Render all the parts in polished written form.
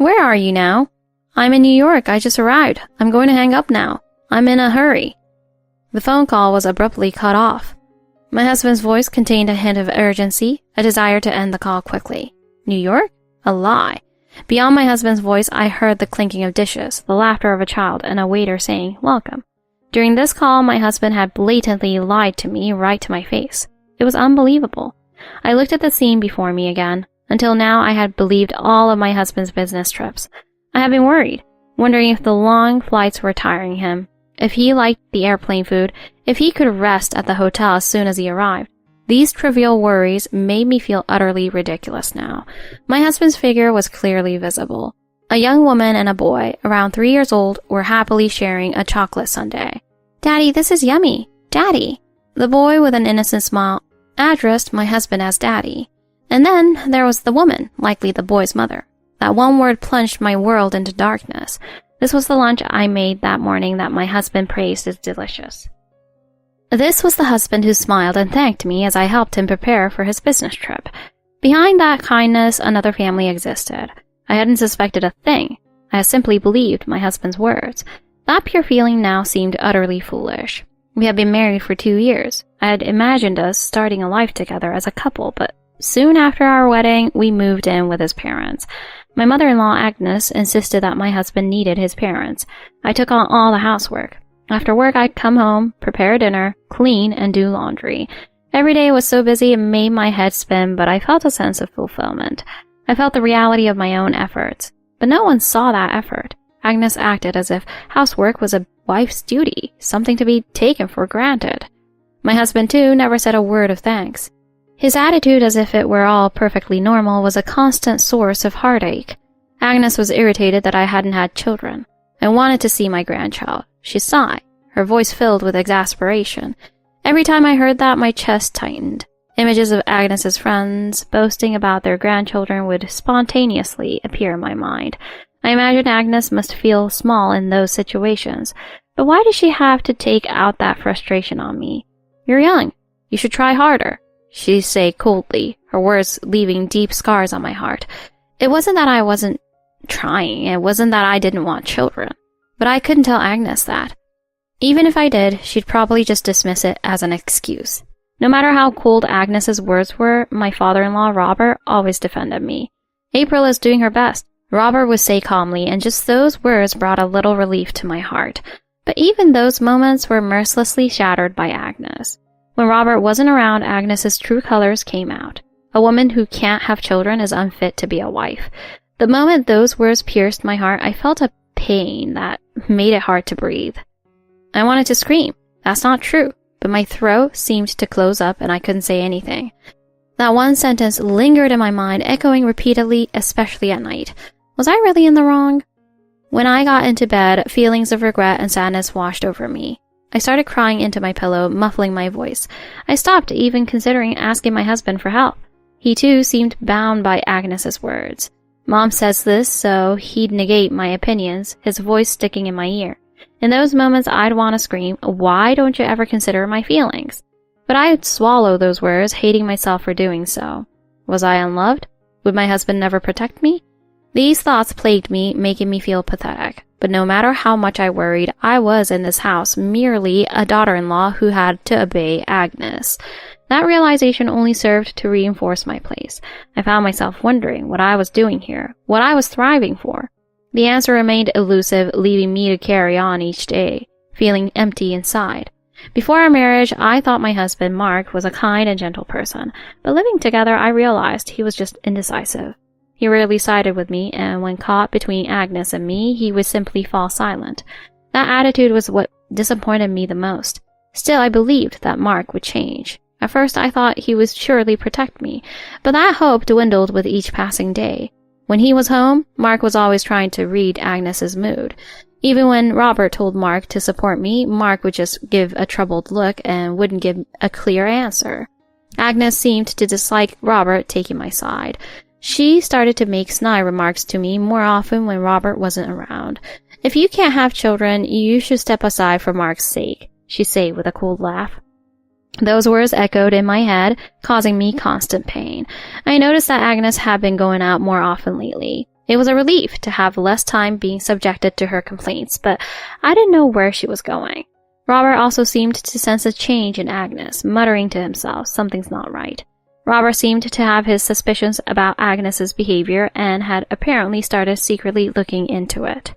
Where are you now? I'm in New York. I just arrived. I'm going to hang up now. I'm in a hurry. The phone call was abruptly cut off. My husband's voice contained a hint of urgency, a desire to end the call quickly. New York? A lie. Beyond my husband's voice, I heard the clinking of dishes, the laughter of a child, and a waiter saying, "Welcome." During this call, my husband had blatantly lied to me right to my face. It was unbelievable. I looked at the scene before me again. Until now, I had believed all of my husband's business trips. I had been worried, wondering if the long flights were tiring him, if he liked the airplane food, if he could rest at the hotel as soon as he arrived. These trivial worries made me feel utterly ridiculous now. My husband's figure was clearly visible. A young woman and a boy, around 3 years old, were happily sharing a chocolate sundae. "Daddy, this is yummy. Daddy." The boy, with an innocent smile, addressed my husband as Daddy. And then there was the woman, likely the boy's mother. That one word plunged my world into darkness. This was the lunch I made that morning that my husband praised as delicious. This was the husband who smiled and thanked me as I helped him prepare for his business trip. Behind that kindness, another family existed. I hadn't suspected a thing. I had simply believed my husband's words. That pure feeling now seemed utterly foolish. We had been married for 2 years. I had imagined us starting a life together as a couple, but soon after our wedding, we moved in with his parents. My mother-in-law, Agnes, insisted that my husband needed his parents. I took on all the housework. After work, I'd come home, prepare dinner, clean, and do laundry. Every day was so busy it made my head spin, but I felt a sense of fulfillment. I felt the reality of my own efforts. But no one saw that effort. Agnes acted as if housework was a wife's duty, something to be taken for granted. My husband, too, never said a word of thanks. His attitude, as if it were all perfectly normal, was a constant source of heartache. Agnes was irritated that I hadn't had children. I wanted to see my grandchild. She sighed, her voice filled with exasperation. Every time I heard that, my chest tightened. Images of Agnes's friends boasting about their grandchildren would spontaneously appear in my mind. I imagined Agnes must feel small in those situations. But why did she have to take out that frustration on me? "You're young. You should try harder," she'd say coldly, her words leaving deep scars on my heart. It wasn't that I wasn't trying. It wasn't that I didn't want children. But I couldn't tell Agnes that. Even if I did, she'd probably just dismiss it as an excuse. No matter how cold Agnes's words were, my father-in-law, Robert, always defended me. "April is doing her best," Robert would say calmly, and just those words brought a little relief to my heart. But even those moments were mercilessly shattered by Agnes. When Robert wasn't around, Agnes's true colors came out. A woman who can't have children is unfit to be a wife. The moment those words pierced my heart, I felt a pain that made it hard to breathe. I wanted to scream. That's not true. But my throat seemed to close up and I couldn't say anything. That one sentence lingered in my mind, echoing repeatedly, especially at night. Was I really in the wrong? When I got into bed, feelings of regret and sadness washed over me. I started crying into my pillow, muffling my voice. I stopped even considering asking my husband for help. He too seemed bound by Agnes's words. Mom says this, so he'd negate my opinions, his voice sticking in my ear. In those moments, I'd want to scream, "Why don't you ever consider my feelings?" But I'd swallow those words, hating myself for doing so. Was I unloved? Would my husband never protect me? These thoughts plagued me, making me feel pathetic. But no matter how much I worried, I was in this house merely a daughter-in-law who had to obey Agnes. That realization only served to reinforce my place. I found myself wondering what I was doing here, what I was thriving for. The answer remained elusive, leaving me to carry on each day, feeling empty inside. Before our marriage, I thought my husband, Mark, was a kind and gentle person, but living together, I realized he was just indecisive. He rarely sided with me, and when caught between Agnes and me, he would simply fall silent. That attitude was what disappointed me the most. Still, I believed that Mark would change. At first, I thought he would surely protect me, but that hope dwindled with each passing day. When he was home, Mark was always trying to read Agnes's mood. Even when Robert told Mark to support me, Mark would just give a troubled look and wouldn't give a clear answer. Agnes seemed to dislike Robert taking my side. She started to make snide remarks to me more often when Robert wasn't around. "If you can't have children, you should step aside for Mark's sake," she'd say with a cold laugh. Those words echoed in my head, causing me constant pain. I noticed that Agnes had been going out more often lately. It was a relief to have less time being subjected to her complaints, but I didn't know where she was going. Robert also seemed to sense a change in Agnes, muttering to himself, something's not right. Robert seemed to have his suspicions about Agnes's behavior and had apparently started secretly looking into it.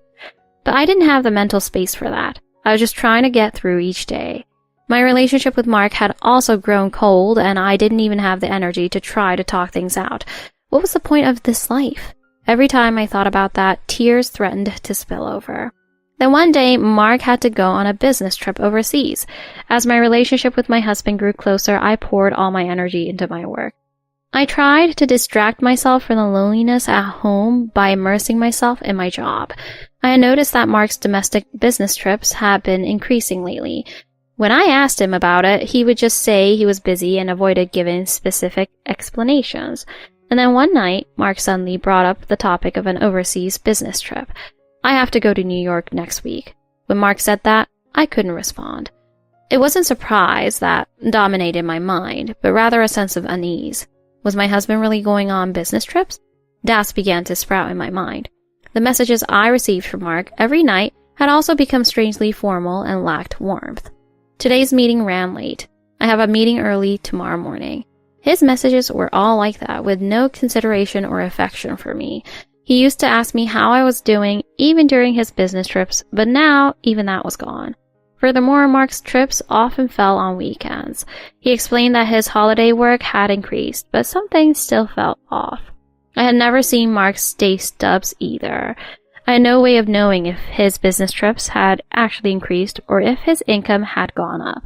But I didn't have the mental space for that. I was just trying to get through each day. My relationship with Mark had also grown cold, and I didn't even have the energy to try to talk things out. What was the point of this life? Every time I thought about that, tears threatened to spill over. Then one day, Mark had to go on a business trip overseas. As my relationship with my husband grew closer, I poured all my energy into my work. I tried to distract myself from the loneliness at home by immersing myself in my job. I had noticed that Mark's domestic business trips had been increasing lately. When I asked him about it, he would just say he was busy and avoided giving specific explanations. And then one night, Mark suddenly brought up the topic of an overseas business trip. I have to go to New York next week. When Mark said that, I couldn't respond. It wasn't surprise that dominated my mind, but rather a sense of unease. Was my husband really going on business trips? Doubts began to sprout in my mind. The messages I received from Mark every night had also become strangely formal and lacked warmth. Today's meeting ran late. I have a meeting early tomorrow morning. His messages were all like that, with no consideration or affection for me. He used to ask me how I was doing, even during his business trips, but now even that was gone. Furthermore, Mark's trips often fell on weekends. He explained that his holiday work had increased, but something still felt off. I had never seen Mark's stay stubs either. I had no way of knowing if his business trips had actually increased or if his income had gone up.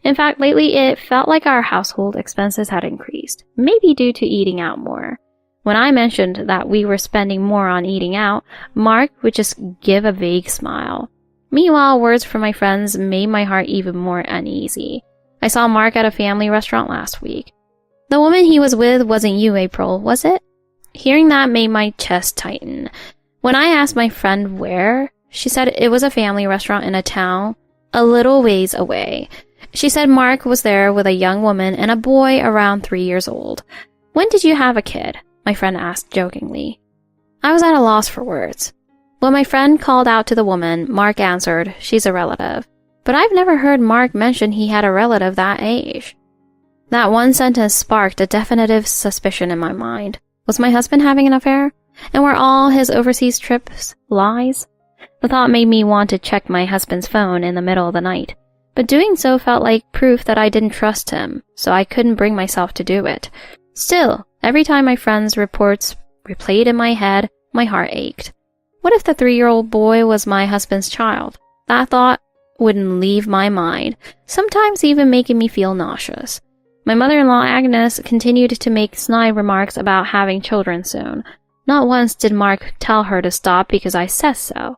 In fact, lately it felt like our household expenses had increased, maybe due to eating out more. When I mentioned that we were spending more on eating out, Mark would just give a vague smile. Meanwhile, words from my friends made my heart even more uneasy. I saw Mark at a family restaurant last week. The woman he was with wasn't you, April, was it? Hearing that made my chest tighten. When I asked my friend where, she said it was a family restaurant in a town a little ways away. She said Mark was there with a young woman and a boy around 3 years old. When did you have a kid? My friend asked jokingly. I was at a loss for words. When my friend called out to the woman, Mark answered, she's a relative. But I've never heard Mark mention he had a relative that age. That one sentence sparked a definitive suspicion in my mind. Was my husband having an affair? And were all his overseas trips lies? The thought made me want to check my husband's phone in the middle of the night. But doing so felt like proof that I didn't trust him, so I couldn't bring myself to do it. Still, every time my friend's reports replayed in my head, my heart ached. What if the 3-year-old boy was my husband's child? That thought wouldn't leave my mind, sometimes even making me feel nauseous. My mother-in-law Agnes continued to make snide remarks about having children soon. Not once did Mark tell her to stop because I said so.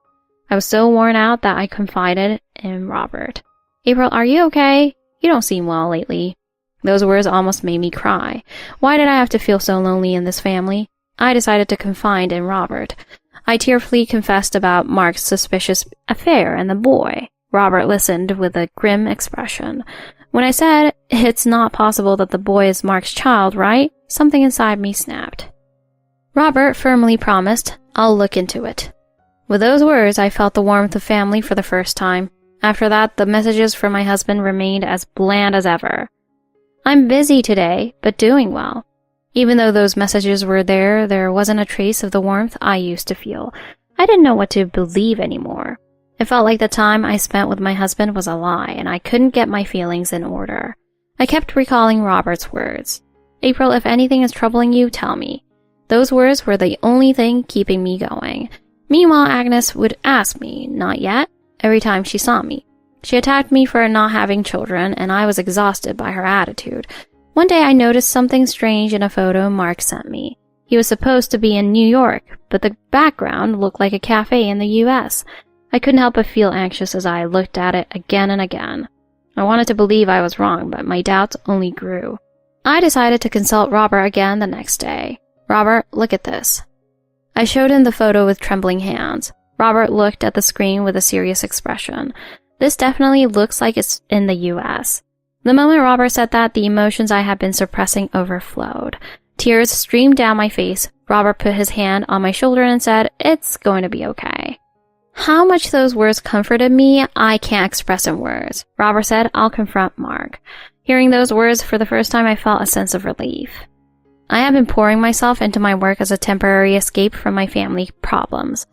I was so worn out that I confided in Robert. April, are you okay? You don't seem well lately. Those words almost made me cry. Why did I have to feel so lonely in this family? I decided to confide in Robert. I tearfully confessed about Mark's suspicious affair and the boy. Robert listened with a grim expression. When I said, it's not possible that the boy is Mark's child, right? Something inside me snapped. Robert firmly promised, I'll look into it. With those words, I felt the warmth of family for the first time. After that, the messages from my husband remained as bland as ever. I'm busy today, but doing well. Even though those messages were there wasn't a trace of the warmth I used to feel. I didn't know what to believe anymore. It felt like the time I spent with my husband was a lie, and I couldn't get my feelings in order. I kept recalling Robert's words. April, if anything is troubling you, tell me. Those words were the only thing keeping me going. Meanwhile, Agnes would ask me, not yet, every time she saw me. She attacked me for not having children, and I was exhausted by her attitude. One day I noticed something strange in a photo Mark sent me. He was supposed to be in New York, but the background looked like a cafe in the US. I couldn't help but feel anxious as I looked at it again and again. I wanted to believe I was wrong, but my doubts only grew. I decided to consult Robert again the next day. Robert, look at this. I showed him the photo with trembling hands. Robert looked at the screen with a serious expression. This definitely looks like it's in the US. The moment Robert said that, the emotions I had been suppressing overflowed. Tears streamed down my face. Robert put his hand on my shoulder and said, "It's going to be okay." How much those words comforted me, I can't express in words. Robert said, "I'll confront Mark." Hearing those words for the first time, I felt a sense of relief. I have been pouring myself into my work as a temporary escape from my family problems.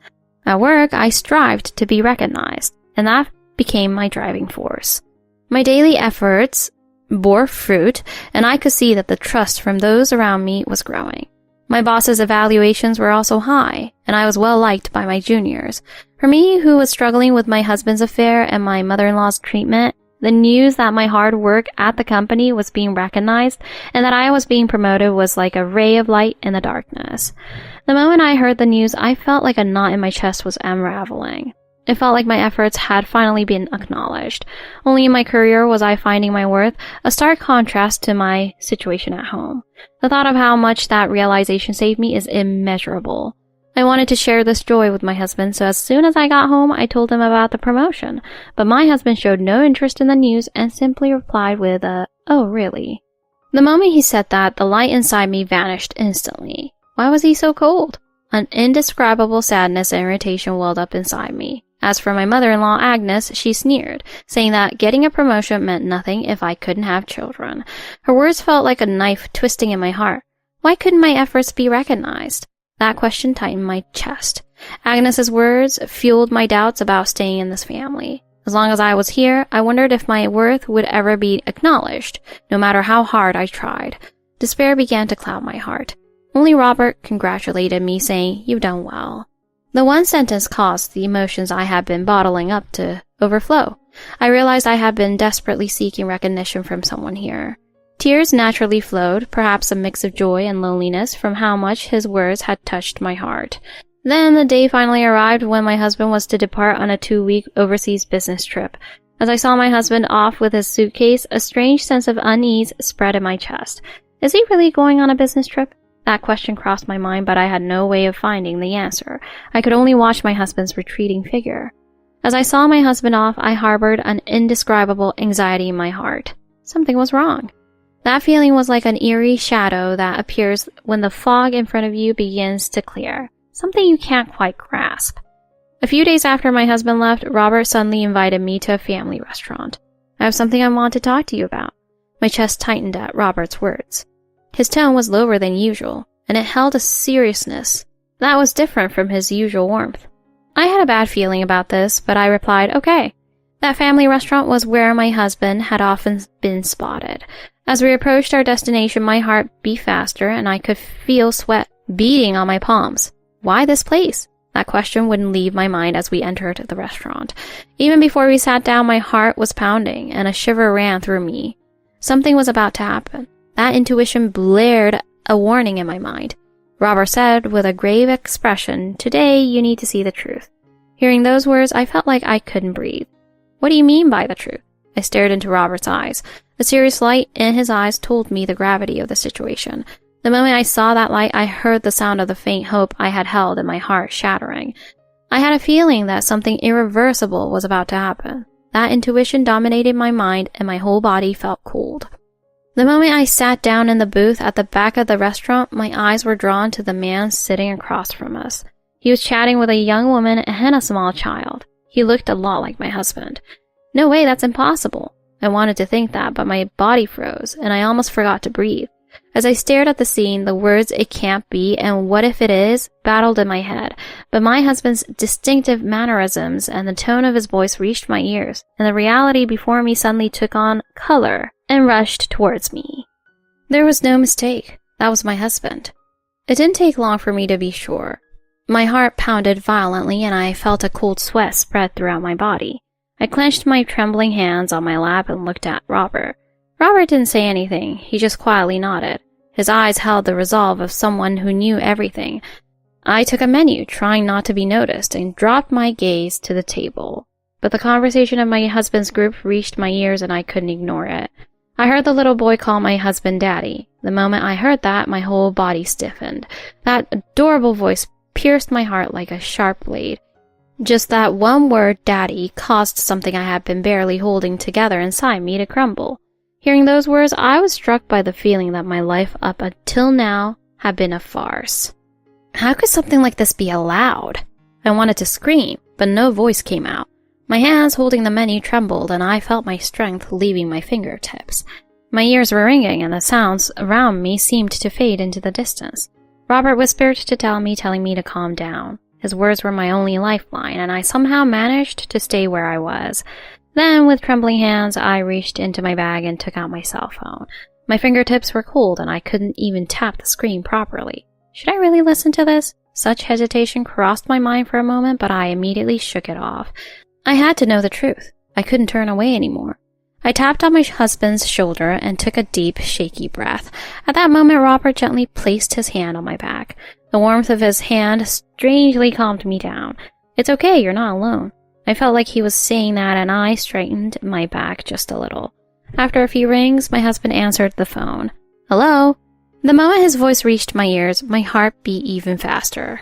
At work, I strived to be recognized, and that became my driving force. My daily efforts bore fruit, and I could see that the trust from those around me was growing. My boss's evaluations were also high, and I was well liked by my juniors. For me, who was struggling with my husband's affair and my mother-in-law's treatment, the news that my hard work at the company was being recognized and that I was being promoted was like a ray of light in the darkness. The moment I heard the news, I felt like a knot in my chest was unraveling. It felt like my efforts had finally been acknowledged. Only in my career was I finding my worth, a stark contrast to my situation at home. The thought of how much that realization saved me is immeasurable. I wanted to share this joy with my husband, so as soon as I got home, I told him about the promotion. But my husband showed no interest in the news and simply replied with a, "Oh, really?" The moment he said that, the light inside me vanished instantly. Why was he so cold? An indescribable sadness and irritation welled up inside me. As for my mother-in-law, Agnes, she sneered, saying that getting a promotion meant nothing if I couldn't have children. Her words felt like a knife twisting in my heart. Why couldn't my efforts be recognized? That question tightened my chest. Agnes's words fueled my doubts about staying in this family. As long as I was here, I wondered if my worth would ever be acknowledged, no matter how hard I tried. Despair began to cloud my heart. Only Robert congratulated me, saying, "You've done well." The one sentence caused the emotions I had been bottling up to overflow. I realized I had been desperately seeking recognition from someone here. Tears naturally flowed, perhaps a mix of joy and loneliness from how much his words had touched my heart. Then the day finally arrived when my husband was to depart on a 2-week overseas business trip. As I saw my husband off with his suitcase, a strange sense of unease spread in my chest. Is he really going on a business trip? That question crossed my mind, but I had no way of finding the answer. I could only watch my husband's retreating figure. As I saw my husband off, I harbored an indescribable anxiety in my heart. Something was wrong. That feeling was like an eerie shadow that appears when the fog in front of you begins to clear. Something you can't quite grasp. A few days after my husband left, Robert suddenly invited me to a family restaurant. "I have something I want to talk to you about." My chest tightened at Robert's words. His tone was lower than usual, and it held a seriousness that was different from his usual warmth. I had a bad feeling about this, but I replied, "Okay." That family restaurant was where my husband had often been spotted. As we approached our destination, my heart beat faster, and I could feel sweat beading on my palms. Why this place? That question wouldn't leave my mind as we entered the restaurant. Even before we sat down, my heart was pounding, and a shiver ran through me. Something was about to happen. That intuition blared a warning in my mind. Robert said with a grave expression, "Today you need to see the truth." Hearing those words, I felt like I couldn't breathe. "What do you mean by the truth?" I stared into Robert's eyes. The serious light in his eyes told me the gravity of the situation. The moment I saw that light, I heard the sound of the faint hope I had held in my heart shattering. I had a feeling that something irreversible was about to happen. That intuition dominated my mind, and my whole body felt cold. The moment I sat down in the booth at the back of the restaurant, my eyes were drawn to the man sitting across from us. He was chatting with a young woman and a small child. He looked a lot like my husband. No way, that's impossible. I wanted to think that, but my body froze, and I almost forgot to breathe. As I stared at the scene, the words "it can't be" and "what if it is" battled in my head, but my husband's distinctive mannerisms and the tone of his voice reached my ears, and the reality before me suddenly took on color and rushed towards me. There was no mistake. That was my husband. It didn't take long for me to be sure. My heart pounded violently, and I felt a cold sweat spread throughout my body. I clenched my trembling hands on my lap and looked at Robert. Robert didn't say anything. He just quietly nodded. His eyes held the resolve of someone who knew everything. I took a menu, trying not to be noticed, and dropped my gaze to the table. But the conversation of my husband's group reached my ears, and I couldn't ignore it. I heard the little boy call my husband Daddy. The moment I heard that, my whole body stiffened. That adorable voice pierced my heart like a sharp blade. Just that one word, Daddy, caused something I had been barely holding together inside me to crumble. Hearing those words, I was struck by the feeling that my life up until now had been a farce. How could something like this be allowed? I wanted to scream, but no voice came out. My hands holding the menu trembled, and I felt my strength leaving my fingertips. My ears were ringing, and the sounds around me seemed to fade into the distance. Robert whispered to telling me to calm down. His words were my only lifeline, and I somehow managed to stay where I was. Then, with trembling hands, I reached into my bag and took out my cell phone. My fingertips were cold, and I couldn't even tap the screen properly. Should I really listen to this? Such hesitation crossed my mind for a moment, but I immediately shook it off. I had to know the truth. I couldn't turn away anymore. I tapped on my husband's shoulder and took a deep, shaky breath. At that moment, Robert gently placed his hand on my back. The warmth of his hand strangely calmed me down. It's okay, you're not alone. I felt like he was saying that, and I straightened my back just a little. After a few rings, my husband answered the phone. Hello? The moment his voice reached my ears, my heart beat even faster.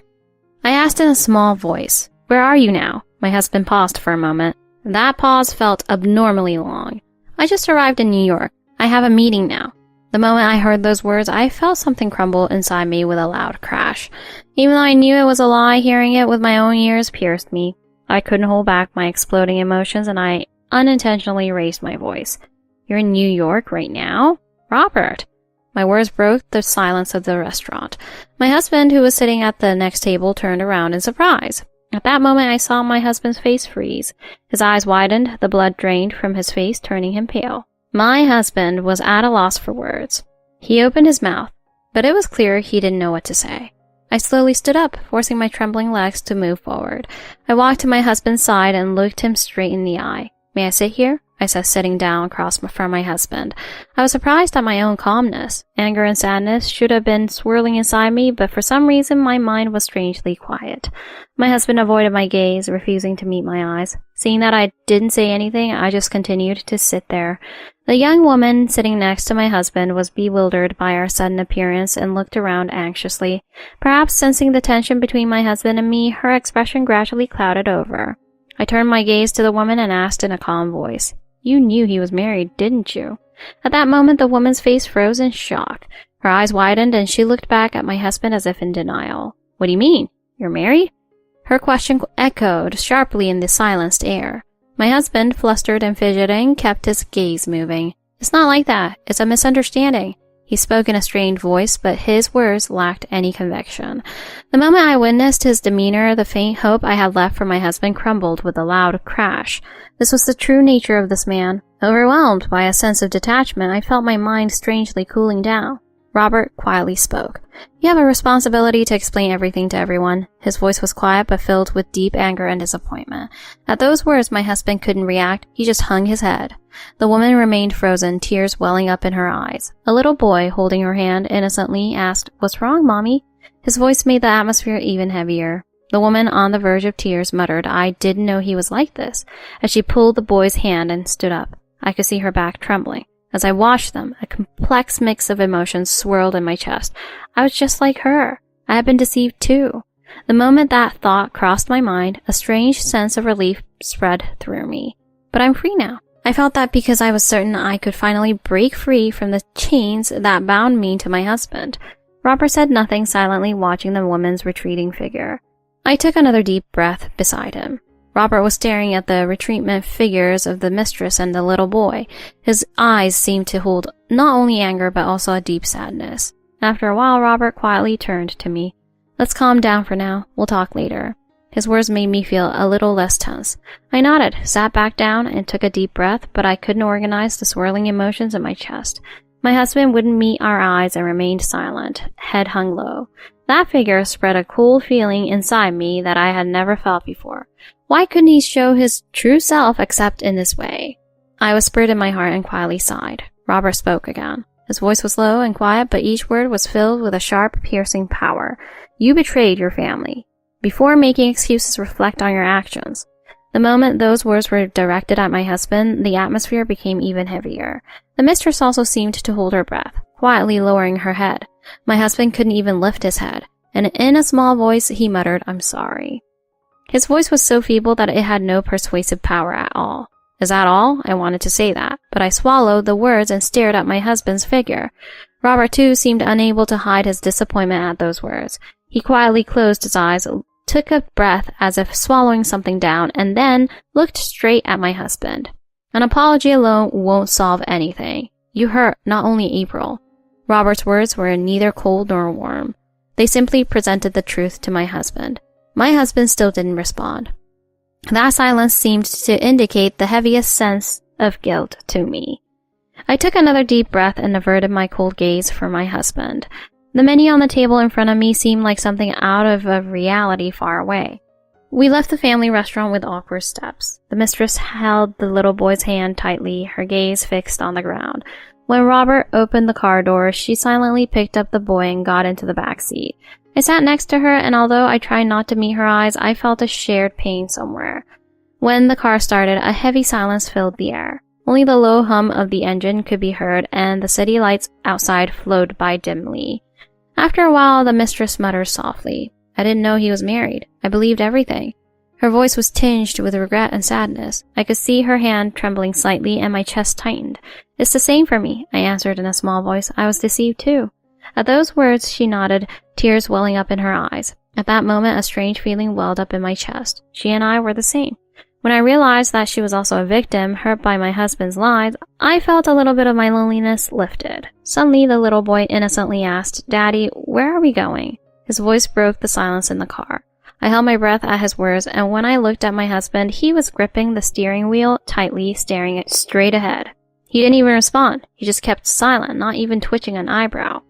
I asked in a small voice, "Where are you now?" My husband paused for a moment. That pause felt abnormally long. I just arrived in New York. I have a meeting now. The moment I heard those words, I felt something crumble inside me with a loud crash. Even though I knew it was a lie, hearing it with my own ears pierced me. I couldn't hold back my exploding emotions, and I unintentionally raised my voice. "You're in New York right now? Robert!" My words broke the silence of the restaurant. My husband, who was sitting at the next table, turned around in surprise. At that moment, I saw my husband's face freeze. His eyes widened, the blood drained from his face, turning him pale. My husband was at a loss for words. He opened his mouth, but it was clear he didn't know what to say. I slowly stood up, forcing my trembling legs to move forward. I walked to my husband's side and looked him straight in the eye. "May I sit here?" I said, sitting down across from my husband. I was surprised at my own calmness. Anger and sadness should have been swirling inside me, but for some reason my mind was strangely quiet. My husband avoided my gaze, refusing to meet my eyes. Seeing that I didn't say anything, I just continued to sit there. The young woman sitting next to my husband was bewildered by our sudden appearance and looked around anxiously. Perhaps sensing the tension between my husband and me, her expression gradually clouded over. I turned my gaze to the woman and asked in a calm voice, "You knew he was married, didn't you?" At that moment, the woman's face froze in shock. Her eyes widened, and she looked back at my husband as if in denial. "What do you mean? You're married?" Her question echoed sharply in the silenced air. My husband, flustered and fidgeting, kept his gaze moving. "It's not like that. It's a misunderstanding." He spoke in a strained voice, but his words lacked any conviction. The moment I witnessed his demeanor, the faint hope I had left for my husband crumbled with a loud crash. This was the true nature of this man. Overwhelmed by a sense of detachment, I felt my mind strangely cooling down. Robert quietly spoke. "You have a responsibility to explain everything to everyone." His voice was quiet but filled with deep anger and disappointment. At those words, my husband couldn't react. He just hung his head. The woman remained frozen, tears welling up in her eyes. A little boy, holding her hand innocently, asked, "What's wrong, Mommy?" His voice made the atmosphere even heavier. The woman, on the verge of tears, muttered, "I didn't know he was like this," as she pulled the boy's hand and stood up. I could see her back trembling. As I watched them, a complex mix of emotions swirled in my chest. I was just like her. I had been deceived too. The moment that thought crossed my mind, a strange sense of relief spread through me. But I'm free now. I felt that because I was certain I could finally break free from the chains that bound me to my husband. Robert said nothing, silently watching the woman's retreating figure. I took another deep breath beside him. Robert was staring at the retreatment figures of the mistress and the little boy. His eyes seemed to hold not only anger but also a deep sadness. After a while, Robert quietly turned to me. "Let's calm down for now. We'll talk later." His words made me feel a little less tense. I nodded, sat back down, and took a deep breath, but I couldn't organize the swirling emotions in my chest. My husband wouldn't meet our eyes and remained silent, head hung low. That figure spread a cool feeling inside me that I had never felt before. Why couldn't he show his true self except in this way? I whispered in my heart and quietly sighed. Robert spoke again. His voice was low and quiet, but each word was filled with a sharp, piercing power. "You betrayed your family. Before making excuses, reflect on your actions." The moment those words were directed at my husband, the atmosphere became even heavier. The mistress also seemed to hold her breath, quietly lowering her head. My husband couldn't even lift his head, and in a small voice he muttered, "I'm sorry." His voice was so feeble that it had no persuasive power at all. Is that all? I wanted to say that, but I swallowed the words and stared at my husband's figure. Robert, too, seemed unable to hide his disappointment at those words. He quietly closed his eyes, took a breath as if swallowing something down, and then looked straight at my husband. An apology alone won't solve anything. You hurt not only April. Robert's words were neither cold nor warm. They simply presented the truth to my husband. My husband still didn't respond. That silence seemed to indicate the heaviest sense of guilt to me. I took another deep breath and averted my cold gaze from my husband. The menu on the table in front of me seemed like something out of a reality far away. We left the family restaurant with awkward steps. The mistress held the little boy's hand tightly, her gaze fixed on the ground. When Robert opened the car door, she silently picked up the boy and got into the back seat. I sat next to her, and although I tried not to meet her eyes, I felt a shared pain somewhere. When the car started, a heavy silence filled the air. Only the low hum of the engine could be heard, and the city lights outside flowed by dimly. After a while, the mistress muttered softly, "I didn't know he was married. I believed everything." Her voice was tinged with regret and sadness. I could see her hand trembling slightly, and my chest tightened. "It's the same for me," I answered in a small voice. "I was deceived too." At those words, she nodded, tears welling up in her eyes. At that moment, a strange feeling welled up in my chest. She and I were the same. When I realized that she was also a victim, hurt by my husband's lies, I felt a little bit of my loneliness lifted. Suddenly, the little boy innocently asked, "Daddy, where are we going?" His voice broke the silence in the car. I held my breath at his words, and when I looked at my husband, he was gripping the steering wheel tightly, staring straight ahead. He didn't even respond. He just kept silent, not even twitching an eyebrow.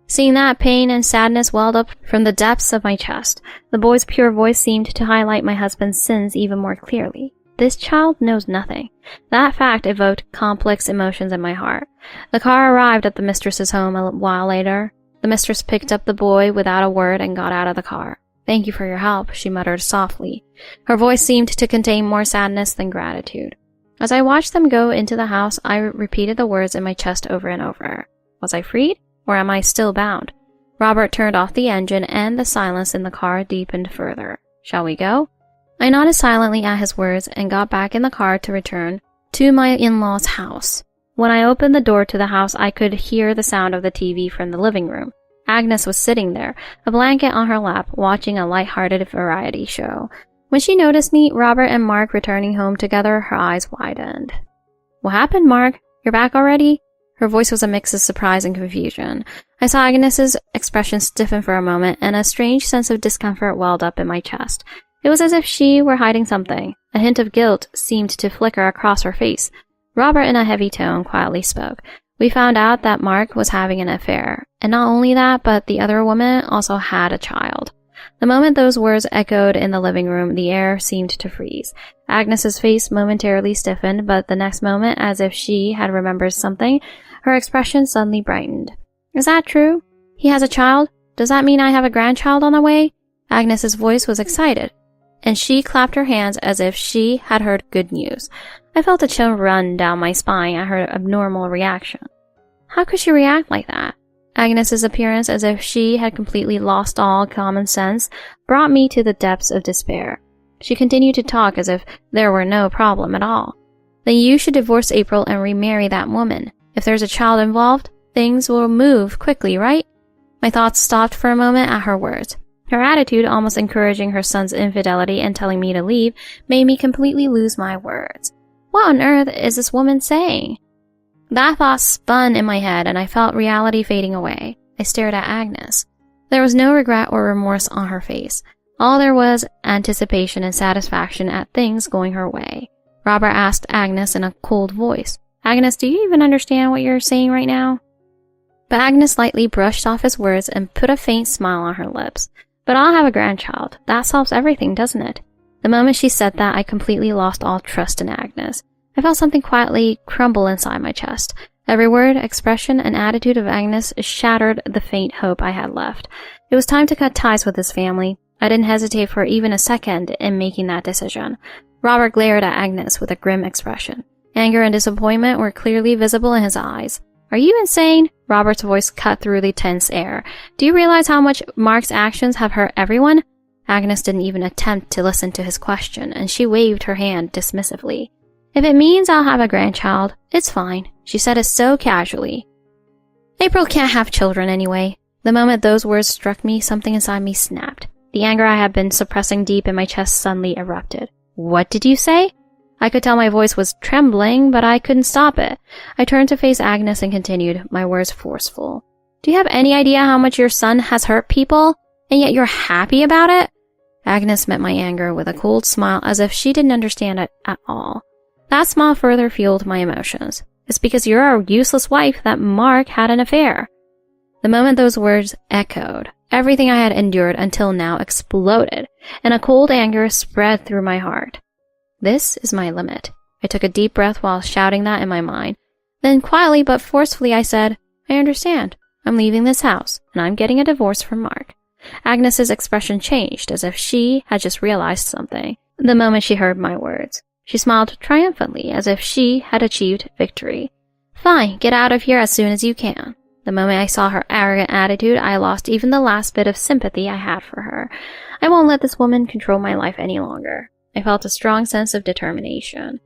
Seeing that, pain and sadness welled up from the depths of my chest. The boy's pure voice seemed to highlight my husband's sins even more clearly. This child knows nothing. That fact evoked complex emotions in my heart. The car arrived at the mistress's home a while later. The mistress picked up the boy without a word and got out of the car. "Thank you for your help," she muttered softly. Her voice seemed to contain more sadness than gratitude. As I watched them go into the house, I repeated the words in my chest over and over. Was I freed? Or am I still bound? Robert turned off the engine, and the silence in the car deepened further. "Shall we go?" I nodded silently at his words and got back in the car to return to my in-laws' house. When I opened the door to the house, I could hear the sound of the TV from the living room. Agnes was sitting there, a blanket on her lap, watching a light-hearted variety show. When she noticed me, Robert and Mark returning home together, her eyes widened. "What happened, Mark? You're back already?" Her voice was a mix of surprise and confusion. I saw Agnes's expression stiffen for a moment, and a strange sense of discomfort welled up in my chest. It was as if she were hiding something. A hint of guilt seemed to flicker across her face. Robert, in a heavy tone, quietly spoke. "We found out that Mark was having an affair. And not only that, but the other woman also had a child." The moment those words echoed in the living room, the air seemed to freeze. Agnes's face momentarily stiffened, but the next moment, as if she had remembered something, her expression suddenly brightened. "Is that true? He has a child? Does that mean I have a grandchild on the way?" Agnes's voice was excited, and she clapped her hands as if she had heard good news. I felt a chill run down my spine at her abnormal reaction. How could she react like that? Agnes's appearance, as if she had completely lost all common sense, brought me to the depths of despair. She continued to talk as if there were no problem at all. "Then you should divorce April and remarry that woman. If there's a child involved, things will move quickly, right?" My thoughts stopped for a moment at her words. Her attitude, almost encouraging her son's infidelity and telling me to leave, made me completely lose my words. What on earth is this woman saying? That thought spun in my head, and I felt reality fading away. I stared at Agnes. There was no regret or remorse on her face. All there was anticipation and satisfaction at things going her way. Robert asked Agnes in a cold voice, "Agnes, do you even understand what you're saying right now?" But Agnes lightly brushed off his words and put a faint smile on her lips. "But I'll have a grandchild. That solves everything, doesn't it?" The moment she said that, I completely lost all trust in Agnes. I felt something quietly crumble inside my chest. Every word, expression, and attitude of Agnes shattered the faint hope I had left. It was time to cut ties with this family. I didn't hesitate for even a second in making that decision. Robert glared at Agnes with a grim expression. Anger and disappointment were clearly visible in his eyes. "Are you insane?" Robert's voice cut through the tense air. "Do you realize how much Mark's actions have hurt everyone?" Agnes didn't even attempt to listen to his question, and she waved her hand dismissively. If it means I'll have a grandchild, it's fine, she said it so casually. April can't have children anyway. The moment those words struck me, something inside me snapped. The anger I had been suppressing deep in my chest suddenly erupted. What did you say? I could tell my voice was trembling, but I couldn't stop it. I turned to face Agnes and continued, my words forceful. Do you have any idea how much your son has hurt people? And yet you're happy about it? Agnes met my anger with a cold smile as if she didn't understand it at all. That smile further fueled my emotions. It's because you're a useless wife that Mark had an affair. The moment those words echoed, everything I had endured until now exploded, and a cold anger spread through my heart. This is my limit. I took a deep breath while shouting that in my mind. Then quietly but forcefully I said, I understand. I'm leaving this house, and I'm getting a divorce from Mark. Agnes's expression changed as if she had just realized something the moment she heard my words. She smiled triumphantly as if she had achieved victory. Fine, get out of here as soon as you can. The moment I saw her arrogant attitude, I lost even the last bit of sympathy I had for her. I won't let this woman control my life any longer. I felt a strong sense of determination.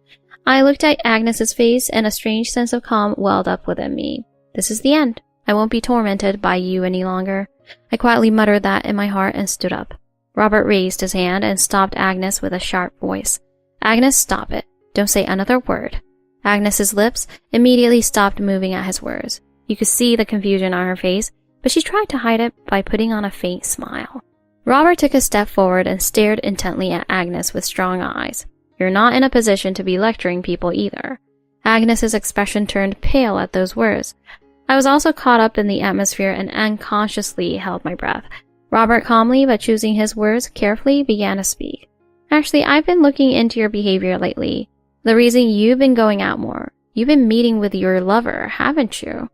I looked at Agnes's face and a strange sense of calm welled up within me. This is the end. I won't be tormented by you any longer. I quietly muttered that in my heart and stood up. Robert raised his hand and stopped Agnes with a sharp voice. Agnes, stop it. Don't say another word. Agnes's lips immediately stopped moving at his words. You could see the confusion on her face, but she tried to hide it by putting on a faint smile. Robert took a step forward and stared intently at Agnes with strong eyes. You're not in a position to be lecturing people either. Agnes's expression turned pale at those words. I was also caught up in the atmosphere and unconsciously held my breath. Robert calmly, but choosing his words carefully, began to speak. Actually, I've been looking into your behavior lately. The reason you've been going out more. You've been meeting with your lover, haven't you?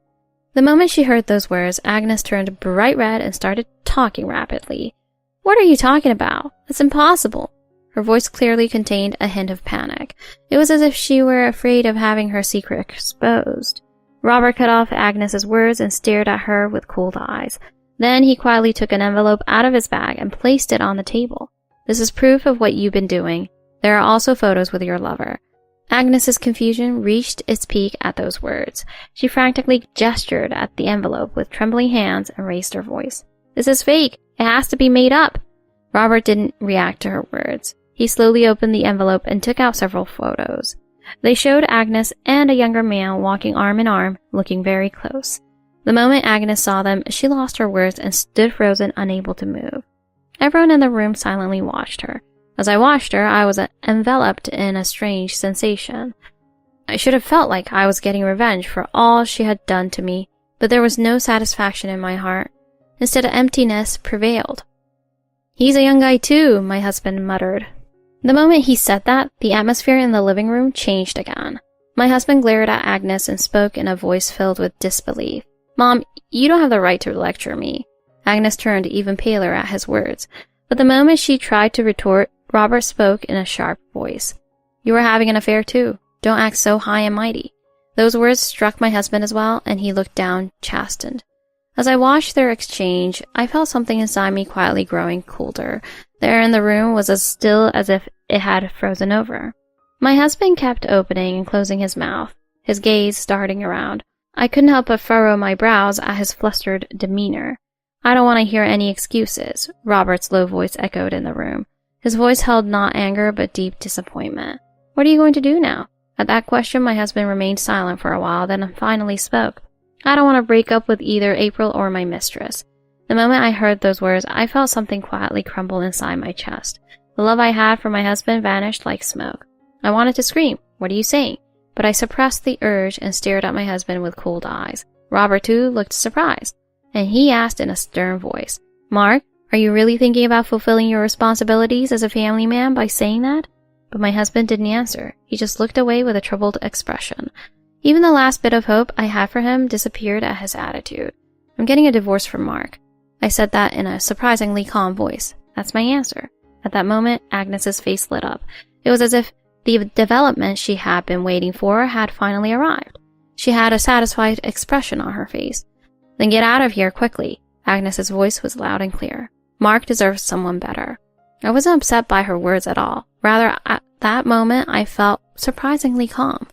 The moment she heard those words, Agnes turned bright red and started talking rapidly. What are you talking about? It's impossible. Her voice clearly contained a hint of panic. It was as if she were afraid of having her secret exposed. Robert cut off Agnes's words and stared at her with cold eyes. Then he quietly took an envelope out of his bag and placed it on the table. This is proof of what you've been doing. There are also photos with your lover. Agnes's confusion reached its peak at those words. She frantically gestured at the envelope with trembling hands and raised her voice. This is fake. It has to be made up. Robert didn't react to her words. He slowly opened the envelope and took out several photos. They showed Agnes and a younger man walking arm in arm, looking very close. The moment Agnes saw them, she lost her words and stood frozen, unable to move. Everyone in the room silently watched her. As I watched her, I was enveloped in a strange sensation. I should have felt like I was getting revenge for all she had done to me, but there was no satisfaction in my heart. Instead, emptiness prevailed. He's a young guy too, my husband muttered. The moment he said that, the atmosphere in the living room changed again. My husband glared at Agnes and spoke in a voice filled with disbelief. Mom, you don't have the right to lecture me. Agnes turned even paler at his words, but the moment she tried to retort, Robert spoke in a sharp voice. You are having an affair too. Don't act so high and mighty. Those words struck my husband as well, and he looked down, chastened. As I watched their exchange, I felt something inside me quietly growing colder. The air in the room was as still as if it had frozen over. My husband kept opening and closing his mouth, his gaze darting around. I couldn't help but furrow my brows at his flustered demeanor. I don't want to hear any excuses, Robert's low voice echoed in the room. His voice held not anger but deep disappointment. What are you going to do now? At that question, my husband remained silent for a while, then finally spoke. I don't want to break up with either April or my mistress. The moment I heard those words, I felt something quietly crumble inside my chest. The love I had for my husband vanished like smoke. I wanted to scream, "What are you saying?" But I suppressed the urge and stared at my husband with cold eyes. Robert, too, looked surprised, and he asked in a stern voice, "Mark, are you really thinking about fulfilling your responsibilities as a family man by saying that?" But my husband didn't answer. He just looked away with a troubled expression. Even the last bit of hope I had for him disappeared at his attitude. I'm getting a divorce from Mark. I said that in a surprisingly calm voice. That's my answer. At that moment, Agnes's face lit up. It was as if the development she had been waiting for had finally arrived. She had a satisfied expression on her face. Then get out of here quickly. Agnes's voice was loud and clear. Mark deserves someone better. I wasn't upset by her words at all. Rather, that moment, I felt surprisingly calm.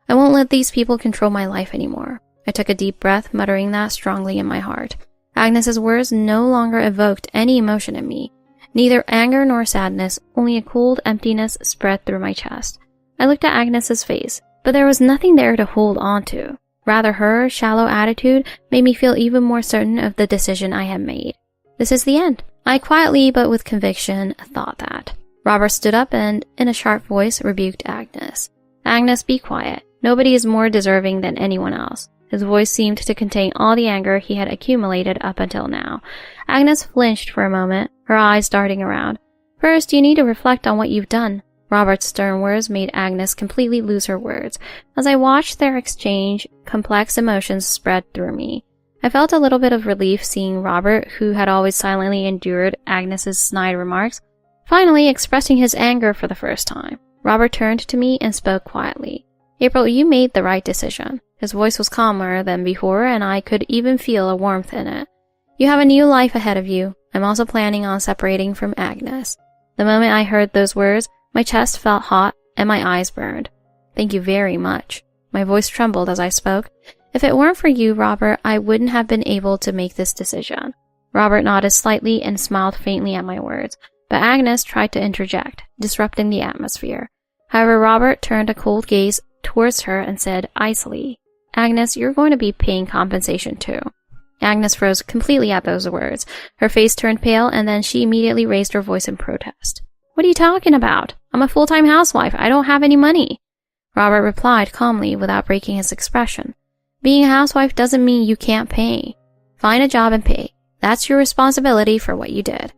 I won't let these people control my life anymore. I took a deep breath, muttering that strongly in my heart. Agnes's words no longer evoked any emotion in me. Neither anger nor sadness, only a cold emptiness spread through my chest. I looked at Agnes's face, but there was nothing there to hold on to. Rather, her shallow attitude made me feel even more certain of the decision I had made. This is the end. I quietly, but with conviction, thought that. Robert stood up and, in a sharp voice, rebuked Agnes. Agnes, be quiet. Nobody is more deserving than anyone else. His voice seemed to contain all the anger he had accumulated up until now. Agnes flinched for a moment, her eyes darting around. First, you need to reflect on what you've done. Robert's stern words made Agnes completely lose her words. As I watched their exchange, complex emotions spread through me. I felt a little bit of relief seeing Robert, who had always silently endured Agnes's snide remarks, finally expressing his anger for the first time. Robert turned to me and spoke quietly. April, you made the right decision. His voice was calmer than before, and I could even feel a warmth in it. You have a new life ahead of you. I'm also planning on separating from Agnes. The moment I heard those words, my chest felt hot and my eyes burned. Thank you very much. My voice trembled as I spoke. If it weren't for you, Robert, I wouldn't have been able to make this decision. Robert nodded slightly and smiled faintly at my words, but Agnes tried to interject, disrupting the atmosphere. However, Robert turned a cold gaze towards her and said icily, Agnes, you're going to be paying compensation too. Agnes froze completely at those words. Her face turned pale, and then she immediately raised her voice in protest. What are you talking about? I'm a full-time housewife. I don't have any money. Robert replied calmly without breaking his expression. Being a housewife doesn't mean you can't pay. Find a job and pay. That's your responsibility for what you did.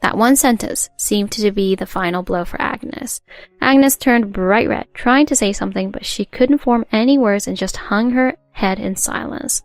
That one sentence seemed to be the final blow for Agnes. Agnes turned bright red, trying to say something, but she couldn't form any words and just hung her head in silence.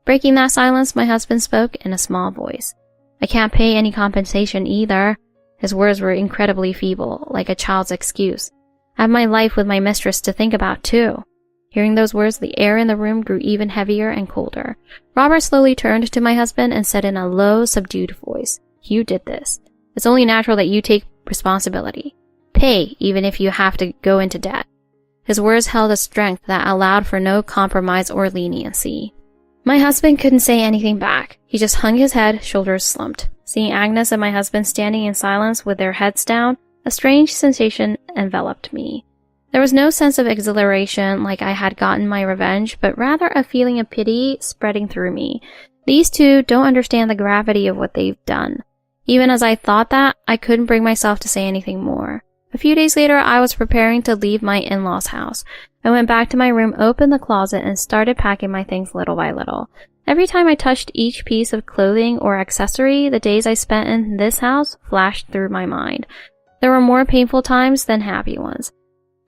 Breaking that silence, my husband spoke in a small voice. I can't pay any compensation either. His words were incredibly feeble, like a child's excuse. I have my life with my mistress to think about too. Hearing those words, the air in the room grew even heavier and colder. Robert slowly turned to my husband and said in a low, subdued voice, You did this. It's only natural that you take responsibility. Pay, even if you have to go into debt. His words held a strength that allowed for no compromise or leniency. My husband couldn't say anything back. He just hung his head, shoulders slumped. Seeing Agnes and my husband standing in silence with their heads down, a strange sensation enveloped me. There was no sense of exhilaration like I had gotten my revenge, but rather a feeling of pity spreading through me. These two don't understand the gravity of what they've done. Even as I thought that, I couldn't bring myself to say anything more. A few days later, I was preparing to leave my in-laws' house. I went back to my room, opened the closet, and started packing my things little by little. Every time I touched each piece of clothing or accessory, the days I spent in this house flashed through my mind. There were more painful times than happy ones.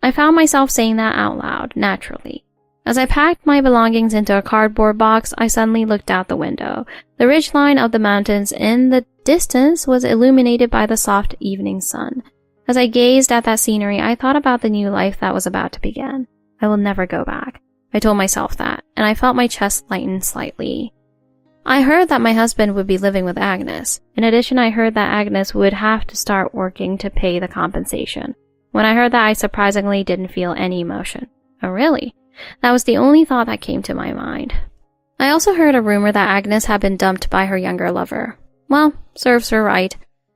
I found myself saying that out loud, naturally. As I packed my belongings into a cardboard box, I suddenly looked out the window. The ridgeline of the mountains in the distance was illuminated by the soft evening sun. As I gazed at that scenery, I thought about the new life that was about to begin. I will never go back. I told myself that, and I felt my chest lighten slightly. I heard that my husband would be living with Agnes. In addition, I heard that Agnes would have to start working to pay the compensation. When I heard that, I surprisingly didn't feel any emotion. Oh, really? That was the only thought that came to my mind. I also heard a rumor that Agnes had been dumped by her younger lover. Well, serves her right,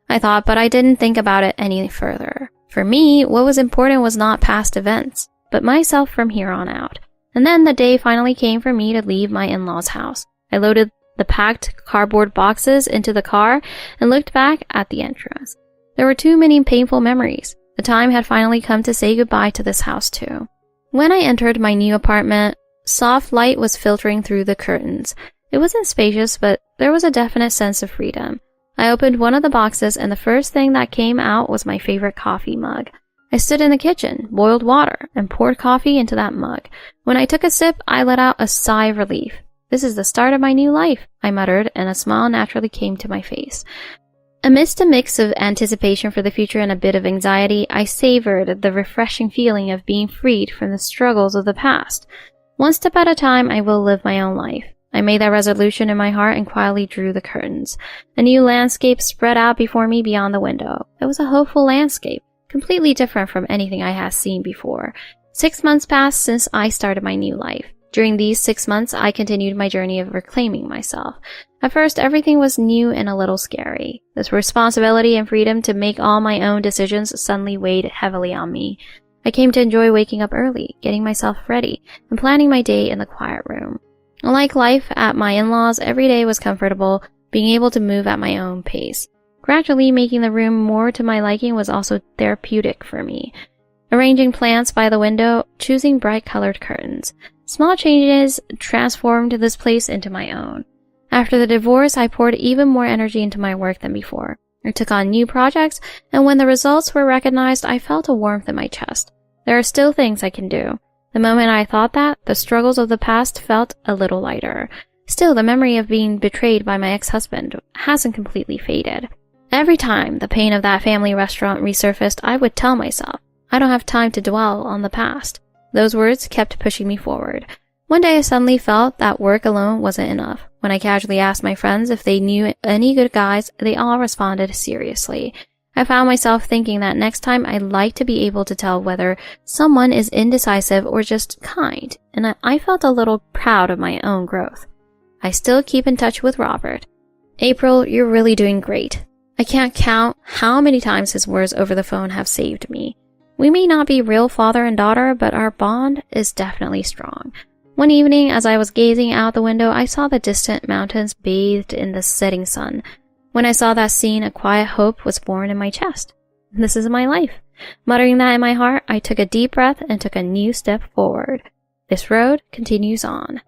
I thought, but I didn't think about it any further. For me, what was important was not past events, but myself from here on out. And then the day finally came for me to leave my in-laws' house. I loaded the packed cardboard boxes into the car and looked back at the entrance. There were too many painful memories. The time had finally come to say goodbye to this house too. When I entered my new apartment, soft light was filtering through the curtains. It wasn't spacious, but there was a definite sense of freedom. I opened one of the boxes, and the first thing that came out was my favorite coffee mug. I stood in the kitchen, boiled water, and poured coffee into that mug. When I took a sip, I let out a sigh of relief. This is the start of my new life, I muttered, and a smile naturally came to my face. Amidst a mix of anticipation for the future and a bit of anxiety, I savored the refreshing feeling of being freed from the struggles of the past. One step at a time, I will live my own life. I made that resolution in my heart and quietly drew the curtains. A new landscape spread out before me beyond the window. It was a hopeful landscape, completely different from anything I had seen before. 6 months passed since I started my new life. During these 6 months, I continued my journey of reclaiming myself. At first, everything was new and a little scary. This responsibility and freedom to make all my own decisions suddenly weighed heavily on me. I came to enjoy waking up early, getting myself ready, and planning my day in the quiet room. Unlike life at my in-laws, every day was comfortable, being able to move at my own pace. Gradually, making the room more to my liking was also therapeutic for me. Arranging plants by the window, choosing bright-colored curtains. Small changes transformed this place into my own. After the divorce, I poured even more energy into my work than before. I took on new projects, and when the results were recognized, I felt a warmth in my chest. There are still things I can do. The moment I thought that, the struggles of the past felt a little lighter. Still, the memory of being betrayed by my ex-husband hasn't completely faded. Every time the pain of that family restaurant resurfaced, I would tell myself, I don't have time to dwell on the past. Those words kept pushing me forward. One day I suddenly felt that work alone wasn't enough. When I casually asked my friends if they knew any good guys, they all responded seriously. I found myself thinking that next time I'd like to be able to tell whether someone is indecisive or just kind, and I felt a little proud of my own growth. I still keep in touch with Robert. April, you're really doing great. I can't count how many times his words over the phone have saved me. We may not be real father and daughter, but our bond is definitely strong. One evening, as I was gazing out the window, I saw the distant mountains bathed in the setting sun. When I saw that scene, a quiet hope was born in my chest. This is my life. Muttering that in my heart, I took a deep breath and took a new step forward. This road continues on.